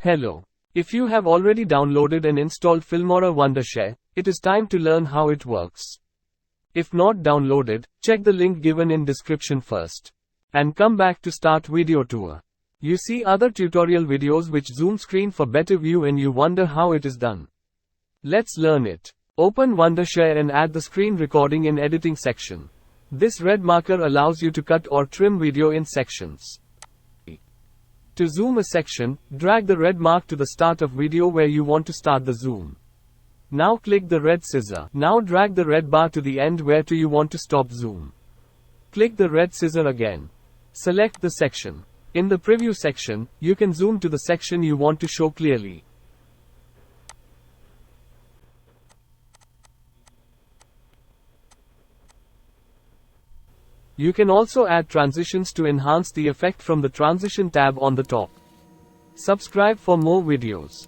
Hello. If you have already downloaded and installed Filmora Wondershare, it is time to learn how it works. If not downloaded, check the link given in description first. And come back to start video tour. You see other tutorial videos which zoom screen for better view and you wonder how it is done. Let's learn it. Open Wondershare and add the screen recording in editing section. This red marker allows you to cut or trim video in sections. To zoom a section, drag the red mark to the start of video where you want to start the zoom. Now click the red scissor. Now drag the red bar to the end where to you want to stop zoom. Click the red scissor again. Select the section. In the preview section, you can zoom to the section you want to show clearly. You can also add transitions to enhance the effect from the transition tab on the top. Subscribe for more videos.